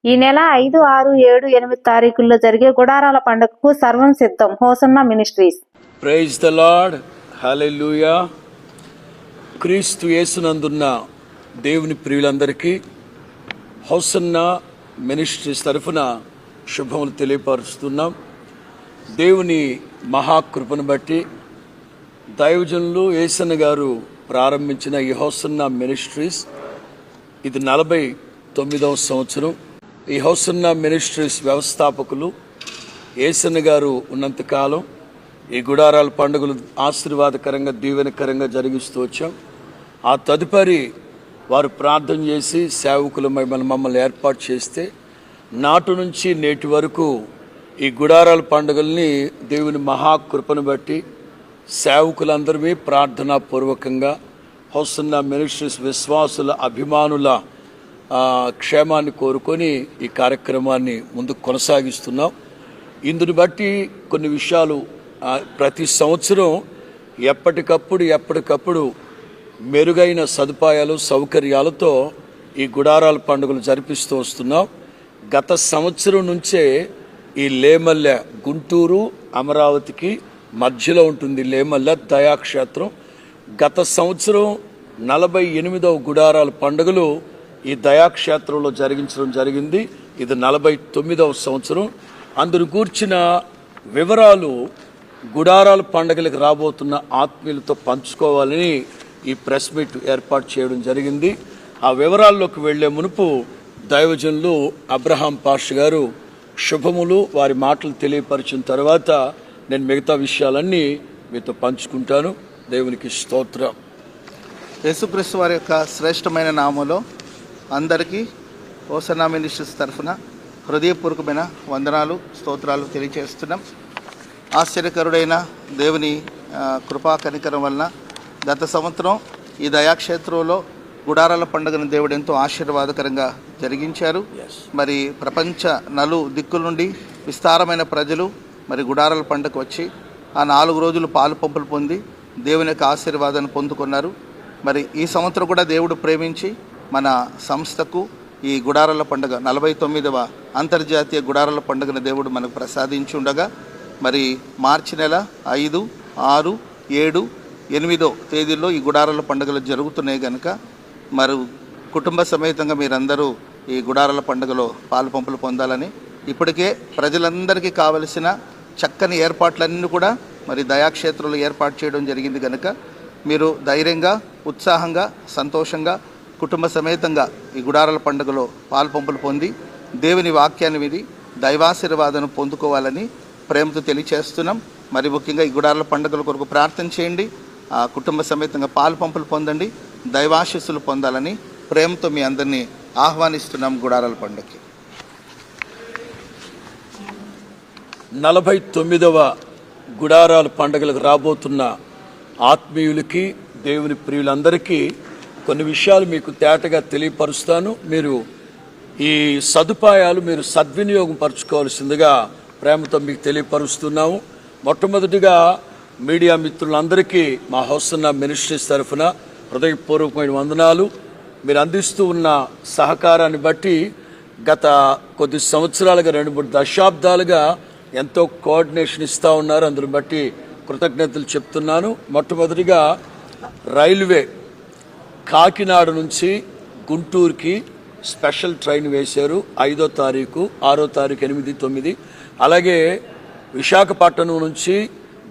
ఈ నెల 5, 6, 7, 8 తారీఖుల్లో జరిగే గుడారాల పండుగకు సర్వం సిద్ధం. Hosanna Ministries. Praise the Lord. Hallelujah. క్రీస్తు యేసునందున్న దేవుని ప్రియులందరికీ హోసన్నా మినిస్ట్రీస్ తరఫున శుభములు తెలియపరుస్తున్నాం. దేవుని మహాకృపను బట్టి దైవజనులు యేసన్న గారు ప్రారంభించిన ఈ హోసన్నా మినిస్ట్రీస్ ఇది 49వ సంవత్సరం. ఈ హోసన్నా మినిస్ట్రీస్ వ్యవస్థాపకులు యేసన్న గారు ఉన్నంతకాలం ఈ గుడారాల పండుగలు ఆశీర్వాదకరంగా దీవెనకరంగా జరిగిస్తూ వచ్చాం. ఆ తదుపరి వారు ప్రార్థన చేసి సేవకులమై మమ్మల్ని ఏర్పాటు చేస్తే నాటు నుంచి నేటి వరకు ఈ గుడారాల పండుగల్ని దేవుని మహాకృపను బట్టి సేవకులందరూ ప్రార్థనాపూర్వకంగా హోసన్నా మినిస్ట్రీస్ విశ్వాసుల అభిమానుల క్షేమాన్ని కోరుకొని ఈ కార్యక్రమాన్ని ముందుకు కొనసాగిస్తున్నాం. ఇందుని బట్టి కొన్ని విషయాలు ప్రతి సంవత్సరం ఎప్పటికప్పుడు మెరుగైన సదుపాయాలు సౌకర్యాలతో ఈ గుడారాల పండుగలు జరిపిస్తూ వస్తున్నాం. గత సంవత్సరం నుంచే ఈ లేమల్లె గుంటూరు అమరావతికి మధ్యలో ఉంటుంది లేమల్లె దయాక్షేత్రం. గత సంవత్సరం 48వ గుడారాల పండుగలు ఈ దయాక్షేత్రంలో జరిగించడం జరిగింది. ఇది 49వ సంవత్సరం. అందును గూర్చిన వివరాలు గుడారాల పండుగలకు రాబోతున్న ఆత్మీయులతో పంచుకోవాలని ఈ ప్రెస్ మీట్ ఏర్పాటు చేయడం జరిగింది. ఆ వివరాల్లోకి వెళ్లే మునుపు దైవజనులు అబ్రహాం పాష గారు శుభములు వారి మాటలు తెలియపరిచిన తర్వాత నేను మిగతా విషయాలన్నీ మీతో పంచుకుంటాను. దేవునికి స్తోత్రం. యేసుక్రీస్తు వారి యొక్క శ్రేష్టమైన నామంలో అందరికీ హోసన్నా మినిస్ట్రీస్ తరఫున హృదయపూర్వకమైన వందనాలు స్తోత్రాలు తెలియజేస్తున్నాం. ఆశ్చర్యకరుడైన దేవుని కృపా కనికరం వలన గత సంవత్సరం ఈ దయాక్షేత్రంలో గుడారాల పండుగను దేవుడు ఎంతో ఆశీర్వాదకరంగా జరిగించారు. మరి ప్రపంచ దిక్కుల నుండి విస్తారమైన ప్రజలు మరి గుడారాల పండుగకు వచ్చి ఆ 4 రోజులు పాలు పంపులు పొంది దేవుని యొక్క ఆశీర్వాదాన్ని పొందుకున్నారు. మరి ఈ సంవత్సరం కూడా దేవుడు ప్రేమించి మన సంస్థకు ఈ గుడారాల పండుగ 49వ అంతర్జాతీయ గుడారాల పండుగను దేవుడు మనకు ప్రసాదించి ఉండగా మరి మార్చి నెల 5, 6, 7, 8 తేదీల్లో ఈ గుడారాల పండుగలు జరుగుతున్నాయి కనుక మరి కుటుంబ సమేతంగా మీరందరూ ఈ గుడారాల పండుగలో పాలు పంపులు పొందాలని ఇప్పటికే ప్రజలందరికీ కావలసిన చక్కని ఏర్పాట్లన్నీ కూడా మరి దయాక్షేత్రంలో ఏర్పాటు చేయడం జరిగింది కనుక మీరు ధైర్యంగా ఉత్సాహంగా సంతోషంగా కుటుంబ సమేతంగా ఈ గుడారాల పండుగలో పాలు పంపులు పొంది దేవుని వాక్యాన్ని విని దైవాశీర్వాదం పొందుకోవాలని ప్రేమతో తెలియచేస్తున్నాం. మరి ముఖ్యంగా ఈ గుడారాల పండుగల కొరకు ప్రార్థన చేయండి. ఆ కుటుంబ సమేతంగా పాలు పంపులు పొందండి, దైవాశీస్సులు పొందాలని ప్రేమతో మీ అందరినీ ఆహ్వానిస్తున్నాం. గుడారాల పండుగకి 49వ గుడారాల పండుగలకు రాబోతున్న ఆత్మీయులకి దేవుని ప్రియులందరికీ కొన్ని విషయాలు మీకు తేటగా తెలియపరుస్తాను. మీరు ఈ సదుపాయాలు మీరు సద్వినియోగం పరచుకోవాల్సిందిగా ప్రేమతో మీకు తెలియపరుస్తున్నాము. మొట్టమొదటిగా మీడియా మిత్రులందరికీ మా హోసన్నా మినిస్ట్రీస్ తరఫున హృదయపూర్వకమైన వందనాలు. మీరు అందిస్తూ ఉన్న సహకారాన్ని బట్టి గత కొద్ది సంవత్సరాలుగా 2-3 దశాబ్దాలుగా ఎంతో కోఆర్డినేషన్ ఇస్తూ ఉన్నారు. అందుని బట్టి కృతజ్ఞతలు చెప్తున్నాను. మొట్టమొదటిగా రైల్వే కాకినాడ నుంచి గుంటూరుకి స్పెషల్ ట్రైన్ వేశారు. 5వ తారీఖు, 6వ తారీఖు, 8, 9. అలాగే విశాఖపట్నం నుంచి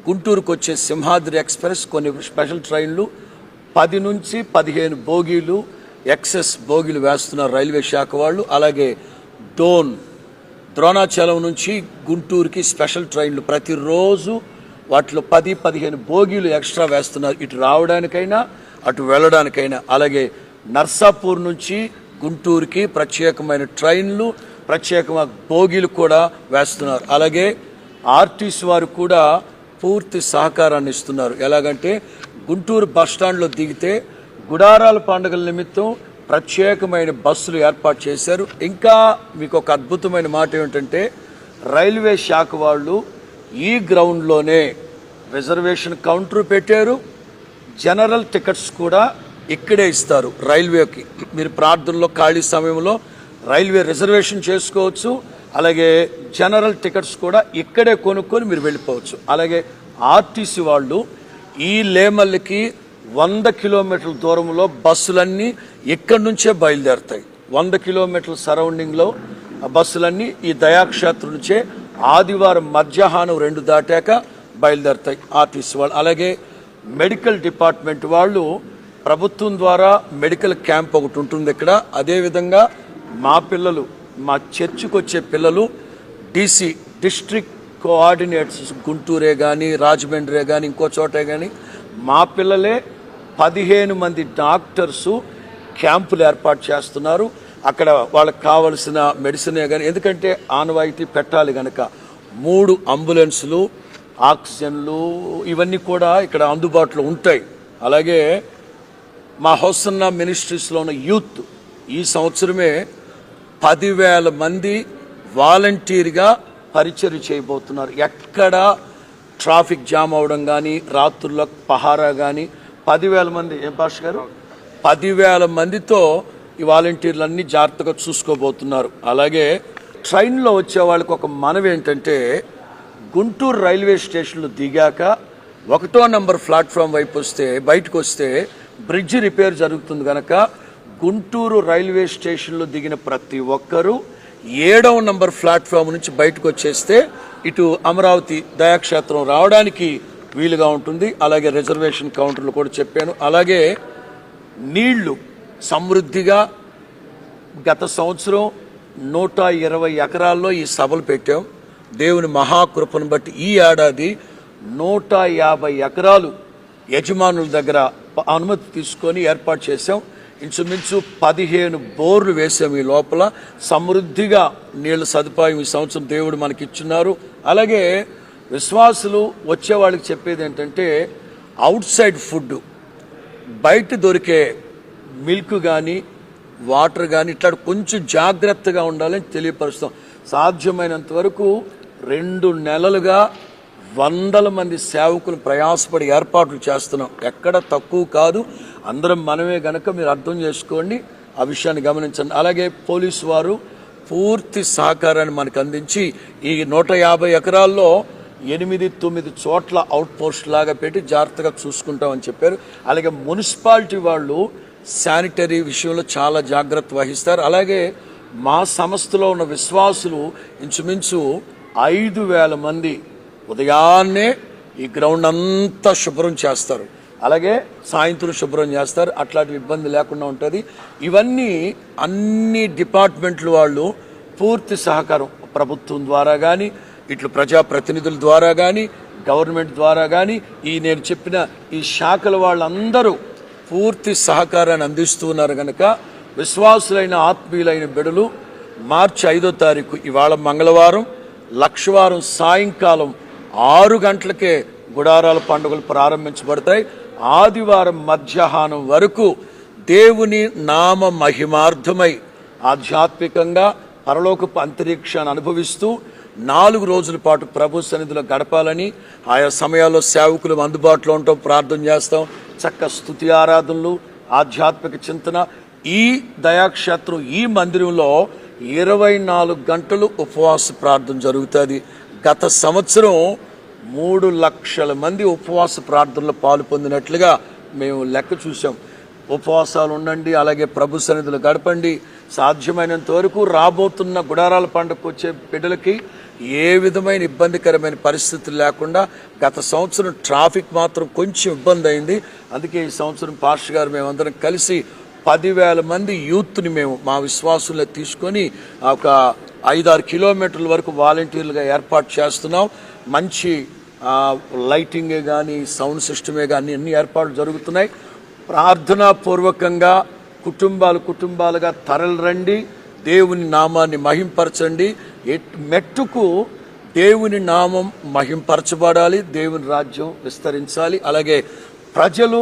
గుంటూరుకు వచ్చే సింహాద్రి ఎక్స్ప్రెస్ కొన్ని స్పెషల్ ట్రైన్లు 10 నుంచి 15 బోగీలు ఎక్సెస్ బోగీలు వేస్తున్నారు రైల్వే శాఖ వాళ్ళు. అలాగే ద్రోణాచలం నుంచి గుంటూరుకి స్పెషల్ ట్రైన్లు ప్రతిరోజు వాటిలో 10-15 బోగీలు ఎక్స్ట్రా వేస్తున్నారు, ఇటు రావడానికైనా అటు వెళ్ళడానికైనా. అలాగే నర్సాపూర్ నుంచి గుంటూరుకి ప్రత్యేకమైన ట్రైన్లు ప్రత్యేకమైన బోగీలు కూడా వేస్తున్నారు. అలాగే ఆర్టీసీ వారు కూడా పూర్తి సహకారాన్ని ఇస్తున్నారు. ఎలాగంటే గుంటూరు బస్టాండ్లో దిగితే గుడారాల పండుగల నిమిత్తం ప్రత్యేకమైన బస్సులు ఏర్పాటు చేశారు. ఇంకా మీకు ఒక అద్భుతమైన మాట ఏమిటంటే రైల్వే శాఖ వాళ్ళు ఈ గ్రౌండ్లోనే రిజర్వేషన్ కౌంటర్ పెట్టారు. జనరల్ టికెట్స్ కూడా ఇక్కడే ఇస్తారు రైల్వేకి. మీరు ప్రార్థనలో ఖాళీ సమయంలో రైల్వే రిజర్వేషన్ చేసుకోవచ్చు. అలాగే జనరల్ టికెట్స్ కూడా ఇక్కడే కొనుక్కొని మీరు వెళ్ళిపోవచ్చు. అలాగే ఆర్టీసీ వాళ్ళు ఈ లేమల్లికి 100 కిలోమీటర్ల దూరంలో బస్సులన్నీ ఇక్కడి నుంచే బయలుదేరుతాయి. 100 కిలోమీటర్ల సరౌండింగ్లో బస్సులన్నీ ఈ దయాక్షేత్రం నుంచే ఆదివారం మధ్యాహ్నం 2 దాటాక బయలుదేరుతాయి ఆర్టీసీ వాళ్ళు. అలాగే మెడికల్ డిపార్ట్మెంట్ వాళ్ళు ప్రభుత్వం ద్వారా మెడికల్ క్యాంప్ ఒకటి ఉంటుంది ఇక్కడ. అదేవిధంగా మా పిల్లలు, మా చర్చికి వచ్చే పిల్లలు డీసీ డిస్ట్రిక్ట్ కోఆర్డినేటర్స్ గుంటూరే కానీ రాజమండ్రే కానీ ఇంకో చోటే కానీ మా పిల్లలే 15 మంది డాక్టర్సు క్యాంపులు ఏర్పాటు చేస్తున్నారు. అక్కడ వాళ్ళకి కావలసిన మెడిసినే కానీ, ఎందుకంటే ఆనవాయితీ పెట్టాలి కనుక 3 అంబులెన్సులు, ఆక్సిజన్లు ఇవన్నీ కూడా ఇక్కడ అందుబాటులో ఉంటాయి. అలాగే మా హోసన్నా మినిస్ట్రీస్లో ఉన్న యూత్ ఈ సంవత్సరమే 10,000 మంది వాలంటీర్గా పరిచర్య చేయబోతున్నారు. ఎక్కడ ట్రాఫిక్ జామ్ అవడం కానీ, రాత్రుల్లో పహారా కానీ 10,000 మంది, ఏం పాష గారు, 10,000 మందితో ఈ వాలంటీర్లన్నీ జాగ్రత్తగా చూసుకోబోతున్నారు. అలాగే ట్రైన్లో వచ్చే వాళ్ళకి ఒక మనవి ఏంటంటే, గుంటూరు రైల్వే స్టేషన్లో దిగాక 1వ నంబర్ ప్లాట్ఫామ్ వైపు వస్తే, బయటకు వస్తే బ్రిడ్జ్ రిపేర్ జరుగుతుంది కనుక గుంటూరు రైల్వే స్టేషన్లో దిగిన ప్రతి ఒక్కరూ 7వ నంబర్ ప్లాట్ఫామ్ నుంచి బయటకు వచ్చేస్తే ఇటు అమరావతి దయాక్షేత్రం రావడానికి వీలుగా ఉంటుంది. అలాగే రిజర్వేషన్ కౌంటర్లు కూడా చెప్పాను. అలాగే నీళ్లు సమృద్ధిగా గత సంవత్సరం 120 ఎకరాల్లో ఈ సభలు పెట్టాం. దేవుని మహాకృపను బట్టి ఈ ఏడాది 150 ఎకరాలు యజమానుల దగ్గర అనుమతి తీసుకొని ఏర్పాటు చేశాం. ఇంచుమించు 15 బోర్లు వేసాం. ఈ లోపల సమృద్ధిగా నీళ్ళ సదుపాయం ఈ సంవత్సరం దేవుడు మనకి ఇచ్చున్నారు. అలాగే విశ్వాసులు వచ్చే వాళ్ళకి చెప్పేది ఏంటంటే, అవుట్ సైడ్ ఫుడ్, బయట దొరికే మిల్క్ కానీ వాటర్ కానీ ఇట్లా కొంచెం జాగ్రత్తగా ఉండాలని తెలియపరుస్తాం. సాధ్యమైనంత వరకు 2 నెలలుగా 100 మంది సేవకులు ప్రయాసపడి ఏర్పాట్లు చేస్తున్నాం. ఎక్కడ తక్కువ కాదు, అందరం మనమే గనక మీరు అర్థం చేసుకోండి, ఆ విషయాన్ని గమనించండి. అలాగే పోలీసు వారు పూర్తి సహకారాన్ని మనకు అందించి ఈ 150 ఎకరాల్లో 8-9 చోట్ల అవుట్ పోస్ట్ లాగా పెట్టి జాగ్రత్తగా చూసుకుంటామని చెప్పారు. అలాగే మున్సిపాలిటీ వాళ్ళు శానిటరీ విషయంలో చాలా జాగ్రత్త వహిస్తారు. అలాగే మా సంస్థలో ఉన్న విశ్వాసులు ఇంచుమించు 5,000 మంది ఉదయాన్నే ఈ గ్రౌండ్ అంతా శుభ్రం చేస్తారు. అలాగే సాయంత్రం శుభ్రం చేస్తారు. అట్లాంటి ఇబ్బంది లేకుండా ఉంటుంది. ఇవన్నీ అన్ని డిపార్ట్మెంట్ల వాళ్ళు పూర్తి సహకారం, ప్రభుత్వం ద్వారా కానీ, ఇట్లు ప్రజాప్రతినిధుల ద్వారా కానీ, గవర్నమెంట్ ద్వారా కానీ, నేను చెప్పిన ఈ శాఖల వాళ్ళందరూ పూర్తి సహకారాన్ని అందిస్తూ ఉన్నారు కనుక విశ్వాసులైన ఆత్మీయులైన బిడ్డలు మార్చి 5వ తారీఖు ఇవాళ మంగళవారం, లక్షవారం సాయంకాలం 6 గంటలకే గుడారాల పండుగలు ప్రారంభించబడతాయి. ఆదివారం మధ్యాహ్నం వరకు దేవుని నామ మహిమార్థమై ఆధ్యాత్మికంగా పరలోకపు అంతరిక్షాన్ని అనుభవిస్తూ 4 రోజుల పాటు ప్రభు సన్నిధిలో గడపాలని ఆయా సమయాల్లో సేవకులు అందుబాటులో ఉంటాం, ప్రార్థన చేస్తాం. చక్క స్తుతి ఆరాధనలు, ఆధ్యాత్మిక చింతన. ఈ దయాక్షేత్రం ఈ మందిరంలో 24 గంటలు ఉపవాస ప్రార్థన జరుగుతుంది. గత సంవత్సరం 3 లక్షల మంది ఉపవాస ప్రార్థనలో పాలు పొందినట్లుగా మేము లెక్క చూసాం. ఉపవాసాలు ఉండండి, అలాగే ప్రభు సన్నిధిలో గడపండి. సాధ్యమైనంత వరకు రాబోతున్న గుడారాల పండుగకు వచ్చే బిడ్డలకి ఏ విధమైన ఇబ్బందికరమైన పరిస్థితులు లేకుండా, గత సంవత్సరం ట్రాఫిక్ మాత్రం కొంచెం ఇబ్బంది అయింది. అందుకే ఈ సంవత్సరం పాస్టర్ గారు మేమందరం కలిసి 10,000 మంది యూత్ని మేము మా విశ్వాసుల్లో తీసుకొని ఒక 5-6 కిలోమీటర్ల వరకు వాలంటీర్లుగా ఏర్పాటు చేస్తున్నాం. మంచి లైటింగే కానీ, సౌండ్ సిస్టమే కానీ అన్ని ఏర్పాట్లు జరుగుతున్నాయి. ప్రార్థనాపూర్వకంగా కుటుంబాలుగా తరలి రండి, దేవుని నామాన్ని మహింపరచండి. మెట్టుకు దేవుని నామం మహింపరచబడాలి, దేవుని రాజ్యం విస్తరించాలి. అలాగే ప్రజలు,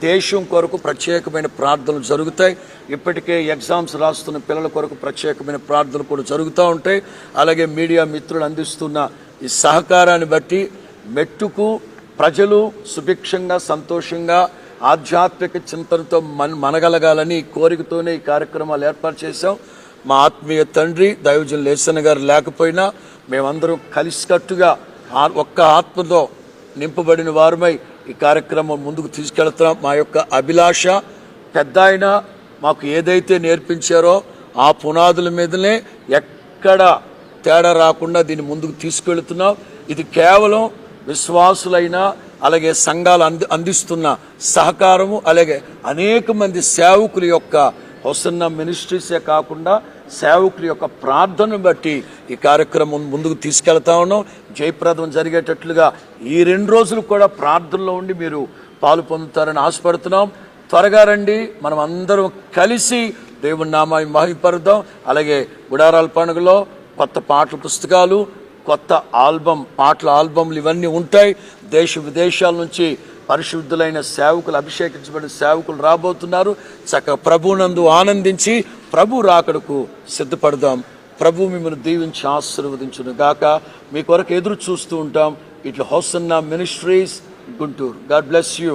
దేశం కొరకు ప్రత్యేకమైన ప్రార్థనలు జరుగుతాయి. ఇప్పటికే ఎగ్జామ్స్ రాస్తున్న పిల్లల కొరకు ప్రత్యేకమైన ప్రార్థనలు కూడా జరుగుతూ ఉంటాయి. అలాగే మీడియా మిత్రులు అందిస్తున్న ఈ సహకారాన్ని బట్టి మెట్టుకు ప్రజలు సుభిక్షంగా, సంతోషంగా, ఆధ్యాత్మిక చింతనతో మనగలగాలని కోరికతోనే ఈ కార్యక్రమాలు ఏర్పాటు చేశాం. మా ఆత్మీయ తండ్రి దైవజన్ లేసన్న గారు లేకపోయినా మేమందరం కలిసికట్టుగా ఒక్క ఆత్మతో నింపబడిన వారమై ఈ కార్యక్రమం ముందుకు తీసుకెళ్తున్నాం. మా యొక్క అభిలాష పెద్ద ఆయన మాకు ఏదైతే నేర్పించారో ఆ పునాదుల మీదనే ఎక్కడ తేడా రాకుండా దీన్ని ముందుకు తీసుకెళ్తున్నాం. ఇది కేవలం విశ్వాసులైన అలాగే సంఘాలు అందిస్తున్న సహకారము, అలాగే అనేక మంది సేవకుల యొక్క హోసన్నా మినిస్ట్రీసే కాకుండా సేవకుల యొక్క ప్రార్థనను బట్టి ఈ కార్యక్రమం ముందుకు తీసుకెళ్తా ఉన్నాం. జయప్రదం జరిగేటట్లుగా ఈ 2 రోజులు కూడా ప్రార్థనలో ఉండి మీరు పాలు పొందుతారని ఆశపడుతున్నాం. త్వరగా రండి, మనం అందరం కలిసి దేవుని నామాన్ని మహిమపరుద్దాం. అలాగే గుడారాల పండుగలో కొత్త పాటల పుస్తకాలు, కొత్త పాటల ఆల్బమ్లు ఇవన్నీ ఉంటాయి. దేశ విదేశాల నుంచి పరిశుద్ధులైన సేవకులు, అభిషేకించబడిన సేవకులు రాబోతున్నారు. చక్కగా ప్రభునందు ఆనందించి ప్రభు రాకడకు సిద్ధపడదాం. ప్రభు మిమ్మల్ని దీవించి ఆశీర్వదించును గాక. మీ కొరకు ఎదురు చూస్తూ ఉంటాం. ఇట్లా hosanna ministries Guntur. God bless you.